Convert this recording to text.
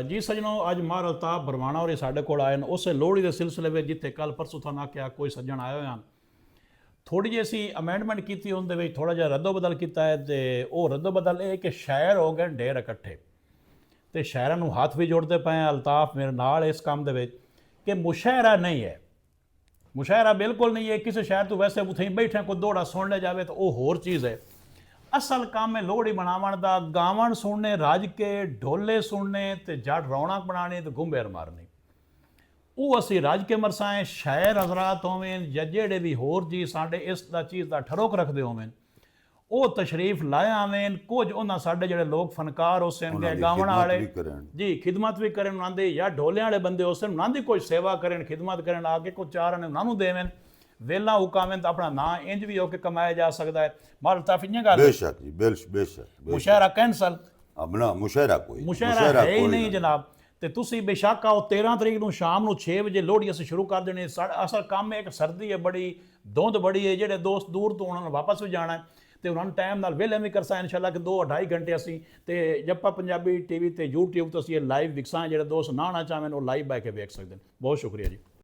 ਜੀ ਸੱਜਣੋ, ਅੱਜ ਮਾਰ ਅਲਤਾਫ ਬਰਵਾਣਾ ਹੋਰੀ ਸਾਡੇ ਕੋਲ ਆਏ ਨੇ ਉਸੇ ਲੋਹੜੀ ਦੇ ਸਿਲਸਿਲੇ ਵਿੱਚ ਜਿੱਥੇ ਕੱਲ ਪਰਸੋਂ ਤੁਹਾਨੂੰ ਆਖਿਆ ਕੋਈ ਸੱਜਣ ਆਏ ਹੋਏ ਹਨ। ਥੋੜੀ ਜਿਹੀ ਅਸੀਂ ਅਮੈਂਡਮੈਂਟ ਕੀਤੀ, ਉਹਦੇ ਵਿੱਚ ਥੋੜਾ ਜਿਹਾ ਰੱਦੋ ਬਦਲ ਕੀਤਾ ਹੈ। ਤੇ ਉਹ ਰੱਦੋ ਬਦਲ ਇਹ ਕਿ ਸ਼ਾਇਰ ਹੋ ਗਏ ਢੇਰ ਇਕੱਠੇ, ਤੇ ਸ਼ਾਇਰਾਂ ਨੂੰ ਹੱਥ ਵੀ ਜੋੜਦੇ ਪਏ ਆ ਅਲਤਾਫ ਮੇਰੇ ਨਾਲ ਇਸ ਕੰਮ ਦੇ ਵਿੱਚ ਕਿ ਮੁਸ਼ਾਇਰਾ ਨਹੀਂ ਹੈ, ਮੁਸ਼ਾਇਰਾ ਬਿਲਕੁਲ नहीं है। किसी शायर तो वैसे उथे बैठे कोई दौड़ा सुन ले जाए तो वह होर चीज़ है। असल काम है लोहड़ी मनावन का, गावन सुनने, रज के ढोले सुनने ते जट रौनक बनानी ते घुंबेर मारनी। वो असी रज के मरसाएं शायर हजरात होवें या जेड़े भी होर जी साडे इस चीज़ का ठरोक रखते होवें ਉਹ ਤਸ਼ਰੀਫ ਲਾਇਆ ਆवें। ਕੁਝ ਉਹਨਾਂ ਸਾਡੇ ਜਿਹੜੇ ਲੋਕ ਫਨਕਾਰ ਹੋਸਨਗੇ ਗਾਵਣ ਵਾਲੇ ਜੀ ਖਿਦਮਤ ਵੀ ਕਰਨ ਉਹਨਾਂ ਦੇ, ਜਾਂ ਢੋਲਿਆਂ ਵਾਲੇ ਬੰਦੇ ਹੋਸਨ ਉਹਨਾਂ ਦੀ ਕੋਈ ਸੇਵਾ ਕਰਨ ਖਿਦਮਤ ਕਰਨ ਆ ਕੇ ਕੋਈ ਚਾਰ ਨੇ ਉਹਨਾਂ ਨੂੰ ਦੇवें ਵੇਲਾ ਹੁਕਾਵੇਂ ਤਾਂ ਆਪਣਾ ਨਾਂ ਇੰਜ ਵੀ ਹੋ ਕੇ ਕਮਾਇਆ ਜਾ ਸਕਦਾ ਹੈ। ਮਾਲ ਤਾਫੀਆਂ ਗੱਲ ਬੇਸ਼ੱਕ ਜੀ ਬੇਸ਼ੱਕ ਮੁਸ਼ਾਇਰਾ ਕੈਂਸਲ ਆਪਣਾ ਮੁਸ਼ਾਇਰਾ ਮੁਸ਼ਾਇਰਾ ਹੈ ਹੀ ਨਹੀਂ ਜਨਾਬ। ਤੇ ਤੁਸੀਂ ਬੇਸ਼ੱਕ ਆਓ 13 ਤਰੀਕ ਨੂੰ ਸ਼ਾਮ ਨੂੰ 6 ਵਜੇ ਲੋਹੜੀ ਅਸੀਂ ਸ਼ੁਰੂ ਕਰ ਦੇਣੀ। ਸਾਡਾ ਅਸਲ ਕੰਮ ਹੈ, ਇੱਕ ਸਰਦੀ ਹੈ ਬੜੀ, ਧੁੰਦ ਬੜੀ ਹੈ, ਜਿਹੜੇ ਦੋਸਤ ਦੂਰ ਤੋਂ ਉਹਨਾਂ ਨੂੰ ਵਾਪਸ ਵੀ ਜਾਣਾ ਤੇ ਉਹਨਾਂ ਨੂੰ ਟਾਈਮ ਨਾਲ ਵੇਲੇ ਵੀ ਕਰਸਾਂ ਇਨਸ਼ਾਅੱਲਾ ਕਿ 2-2.5 ਘੰਟੇ ਅਸੀਂ ਤੇ ਜੱਪਾ ਪੰਜਾਬੀ ਟੀਵੀ ਤੇ YouTube ਤੇ ਅਸੀਂ ਇਹ ਲਾਈਵ ਵਿਖਸਾਂ। ਜਿਹੜੇ ਦੋਸਤ ਨਾ ਆਉਣਾ ਚਾਹਵੇਂ ਉਹ ਲਾਈਵ ਬੈ ਕੇ ਵੇਖ ਸਕਦੇ ਨੇ। ਬਹੁਤ ਸ਼ੁਕਰੀਆ ਜੀ।